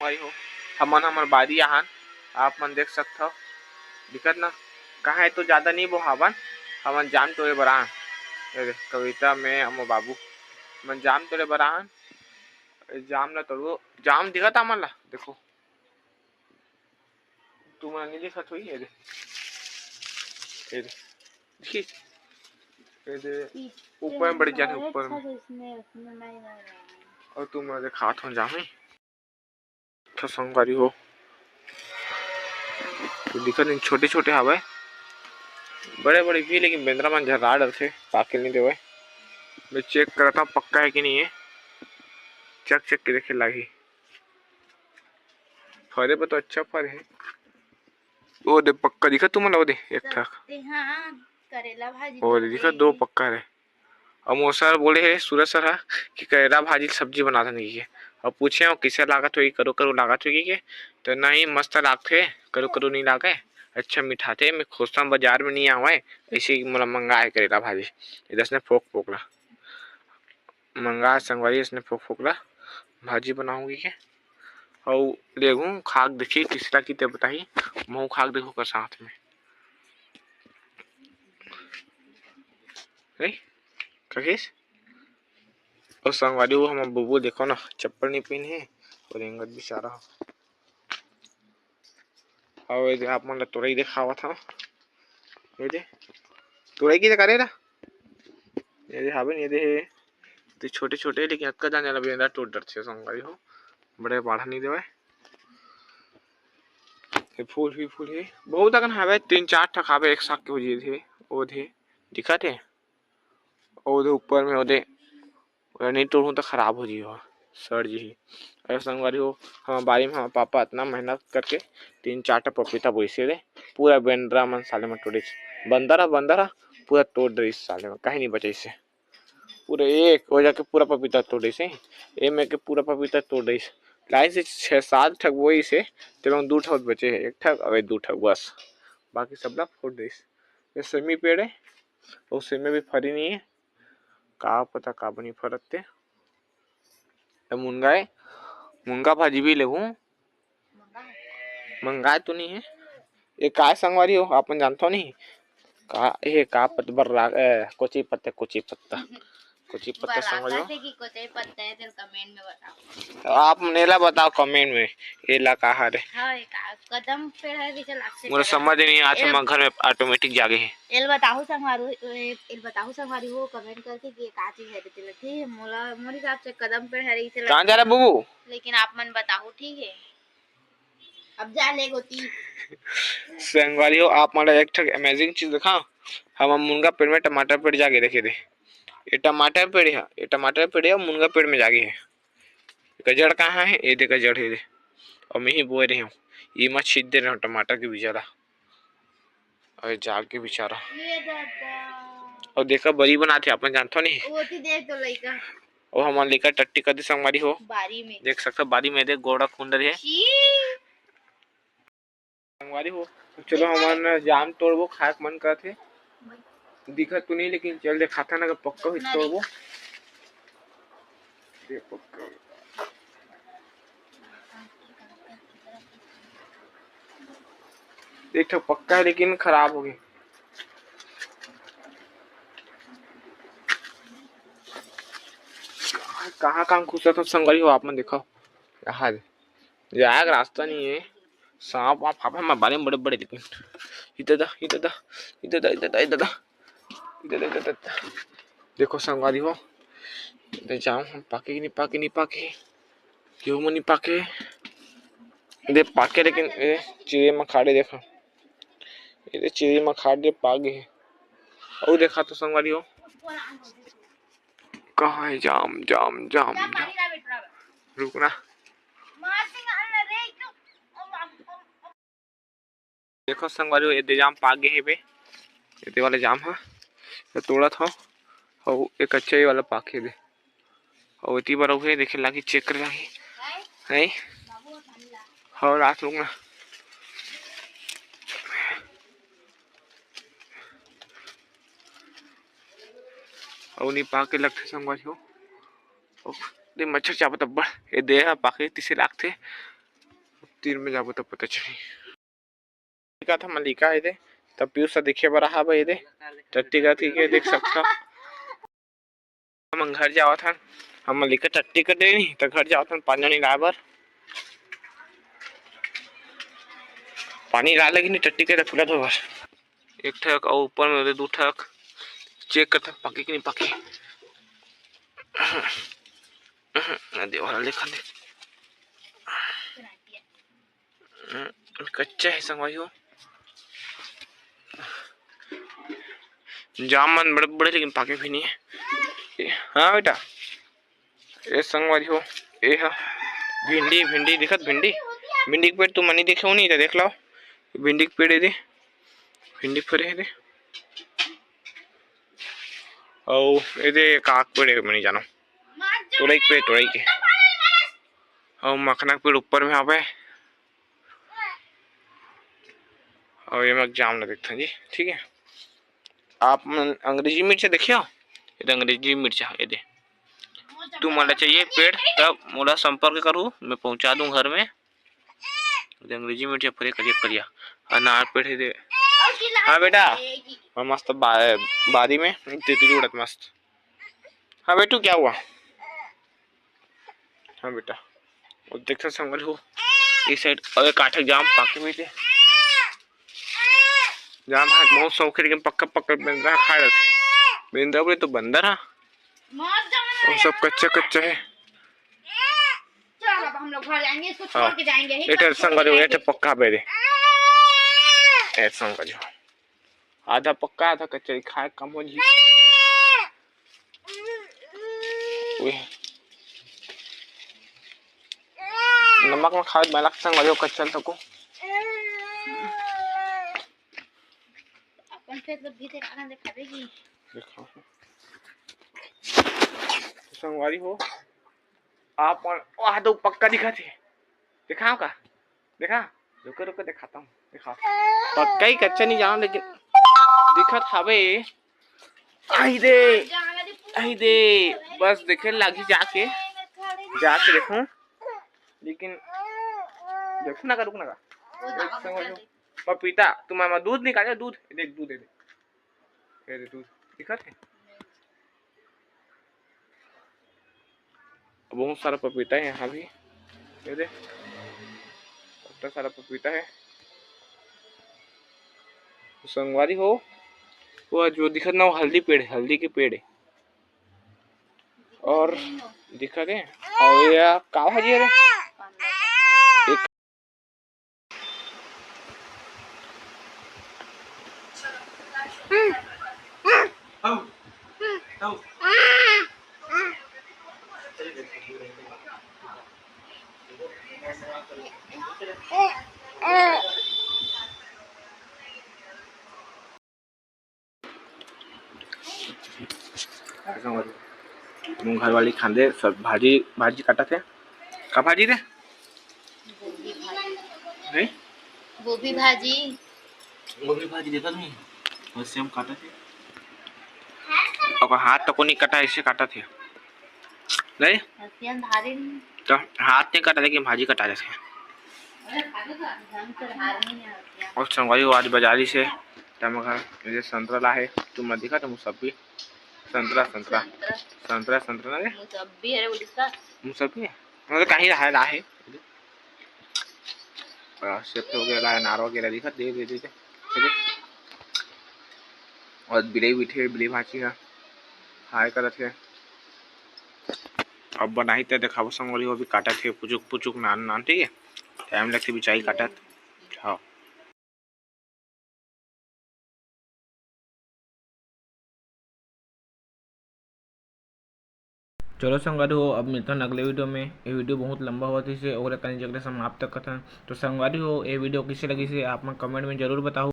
भाई हो हमन हमर बारी आहन आप मन देख सकते हो दिक्कत ना कहाँ है तो ज्यादा नहीं वो हवन हमन जाम तोड़े बराहन कविता में हम बाबू मन जाम तोड़े बराहन जाम ला तोड़ो जाम दिखत हमन ला देखो तू मन नहीं दिखत होई ये देखी ये ऊपर में बड़ी जाने ऊपर में और तुम मुझे खात हो जामे तो संगवारी हो तो दिखत नहीं छोटे छोटे हवे बड़े बड़े भी लेकिन बेंद्रा मन झर्रा डरथे पाके नहीं देवे मैं चेक करता हूँ पक्का है कि नहीं है चेक चेक के देखे लागी फरे पर तो अच्छा फर है वो दे पक्का दिखा तुम लो दे एक ठाक करेला भाजी और दिखा दो पक्का है और मोसर बोले है सूरज सर हा कि करेला भाजी सब्जी बना था नहीं है और पूछे हो किसे लागत हुई करो करो लागत हुई के तो नहीं मस्त लागते करो करो नहीं लागे अच्छा मिठाते मैं खोजता हूँ बाजार में नहीं आवा है ऐसे ही मतलब मंगा है करेला भाजी इधर ने फोक फोकला मंगा संगवारी इसने फोक फोकला भाजी बनाऊंगी के और देखूं खाक देखी तीसरा की ते बताई मुँह खाक देखो कर साथ में कहिस और संगवारी वो हम बुबू देखो ना चप्पल नहीं पहने है और इंगत बेचारा और ये आप मन तुरई दिखावा था ये दे तुरई की करे ना ये दे हाबे ये दे तो छोटे छोटे लेकिन अक्का जाने वाला बेंदा टूट डरते संगवारी हो बड़े बाढ़ा नहीं देवे ये फूल भी फूल है बहुत अगन हावे तीन चार ठक हावे एक साथ के हो जी थे ओ थे दिखत है और ऊपर में ओदे नहीं तोड़ू तो खराब हो जी सर जी अरे संगवारी हो हम बारी में हम पापा इतना मेहनत करके तीन चार पपीता बोईसे रे पूरा बेंद्रा मन साले में तोड़ी बंदरा बंदरा पूरा तोड़ रही साले में कहीं नहीं बचे से पूरा एक हो जाके पूरा पपीता तोड़ से ए में के पूरा पपीता तोड़ रही लाइन से 6-7 ठग वही से तो दो ठग बचे है एक ठग और दो ठग बस बाकी सब ला फोड़ रही ये सेमी पेड़ है और सेमी भी फरी नहीं है का पता का बनी फरते मुनगा है मुनगा भाजी भी लेहू मंगाए तो नहीं है ये काय संगवारी हो आपन जानते नहीं का ये का पतबर कोची पत्ते कोची पत्ता संगवारी हो कि कोचे पत्ता है तो कमेंट में बताओ आप नेला बताओ कमेंट में ये ला का है हां कदम पेड़ है कि चल आपसे मुझे समझ नहीं आज हम घर में ऑटोमेटिक जागे है एल बताओ संगवारी हो कमेंट करके कि का चीज है तो ठीक है मोला मोर हिसाब से कदम पेड़ है कि चल कहां जा रहा बुबू लेकिन आप मन बताओ ठीक है अब जा ले गोती संगवारी हो आप मला एक ठक अमेजिंग चीज दिखा हम मुनगा पेड़ में टमाटर पेड़ जाके देखे थे ये टमाटर पेड़ है ये टमाटर पेड़ है मुनगा पेड़ में जागे है गजड़ कहाँ है ये देख गजड़ है और मैं ही बोल रही हूँ ये मत छीट दे रहा हूँ टमाटर के बेचारा और जाग के बेचारा और देखा बड़ी बनाते अपन जानते नहीं वो देख तो लइका और हमारे लेकर टट्टी कर दी संगवारी हो बारी में देख सकते बारी में देख गोड़ा खुंदर है संगवारी हो चलो हमारा जाम तोड़बो खाए मन करते दिखत तो नहीं लेकिन चल दे खाता ना पक्का ही तोड़बो एक तो पक्का है लेकिन खराब हो गई कहाँ कहाँ घुसा था संगवारी हो आप मन देखो यहाँ जाएगा रास्ता नहीं है सांप वाप फापा में बारे में बड़े बड़े लेकिन इधर देखो संगवारी हो इधर जाऊँ हम पाके नहीं पाके क्यों नहीं पाके इधर पाके लेकिन चिड़े मखाड़े देखा इधर चिड़े मखाड़े पागे है और देखा तो संगवारी हो कहाँ है जाम जाम जाम जाम रुकना देखो संगवारी हो ये जाम पागे है बे ये वाला जाम है तो तोड़ा था और एक अच्छा ही वाला पाके दे और इतनी बार हुए देखे लागी चेक कर लागी है और रात लोग ना और नहीं पाके लगते संगवारी हो दे मच्छर चापत अब्बड़ ये दे पाके तीसरे लागते तीन में जाबो तो पता चली का था मलिका है दे तब पीयूष सा दिखे बरा हा भाई दे टट्टी का थी के देख सकता हम घर जावा था हम मलिका टट्टी कर दे नहीं तो घर जावा था पानी नहीं लाबर पानी ला लगी नहीं टट्टी के खुला दो बार एक ठक और ऊपर में दो ठक चेक करता पके कि नहीं पके दे वाला लिखा दे कच्चा है संगवाई हो जामन बड़े बड़े लेकिन पाके भी नहीं है। हाँ बेटा ये संगवारी हो ये है भिंडी भिंडी दिखत भिंडी भिंडी के पेड़ तू मनी देखे हो नहीं तो देख लो भिंडी के पेड़ है दे भिंडी के पेड़ है दे और ये दे काक पेड़ है मनी जानो तोड़ाई पे तोड़ाई के और मखना के पेड़ ऊपर में आवे और ये मैं जाम ना देखता जी ठीक है। आप अंग्रेजी मिर्च देखियो ये तो अंग्रेजी मिर्च है ये दे तू मला चाहिए पेड़ तब मोला संपर्क करूँ मैं पहुंचा दूं घर में अंग्रेजी मिर्च फ्रे करिया अनार पेड़ है दे। हाँ बेटा और मस्त बादी में तितली उड़त मस्त। हाँ बेटू क्या हुआ। हाँ बेटा और देख सकते संगल हो इस साइड और काठक जाम पाके हुए थे जाम है बहुत शौक लेकिन पक्का पक्का बंदर खा रहे थे बंदर बोले तो बंदर है और सब कच्चा कच्चा है। चलो अब हम लोग घर जाएंगे इसको छोड़ के जाएंगे ये संगल हो ये पक्का पे दे ऐसा संगल हो आधा पक्का आधा कच्चा खाए कम हो जी नमक में खाए मैं लगता संगल हो कच्चा तको अपन फिर तो भीतर खाना दिखा देगी देखो संगवारी हो आप आधा पक्का दिखाते दिखाओ का देखा रुको रुको दिखाता हूँ दिखाओ पक्का ही कच्चा नहीं जानो लेकिन दिखत हवे आई दे बस देखे लगी जाके देखो लेकिन देखो ना का रुक ना का पपीता तुम्हारा दूध निकाले दूध देख दूध दे दूध दिखत है बहुत सारा पपीता है यहाँ भी ये दे इतना सारा पपीता है संगवारी हो वो जो दिखत ना वो हल्दी पेड़ है हल्दी के पेड़ है और दिखत है और ये का भाजी है घर वाली खांदे सब भाजी काटा थे का भाजी थे गोभी भाजी देखा नहीं वैसे हम काटा थे और हाथ तो को नहीं कटा ऐसे काटा थे नहीं तो हाथ नहीं काटा लेकिन भाजी कटा जैसे और संगवारी आज बाजारी से टमाटर संतरा ला है तुम दिखा तुम सब भी संतरा ना रे मुसब्बी है मतलब कहीं रहा ला है सेब वगैरह है नार वगैरह दिखा दे और बिले बिठे बिले भाजी का हाय करत है अब बनाई तो देखाबो संगवारी वो भी काटा थे पुचुक नान ठीक है टाइम लगते भी चाहिए काटत। हाँ चलो संगवारी हो अब मिलता है अगले वीडियो में। ये वीडियो बहुत लंबा हुआ थी इसे और कहीं जगह समाप्त करता तो संगवारी हो ये वीडियो किसी लगी से आप कमेंट में जरूर बताओ।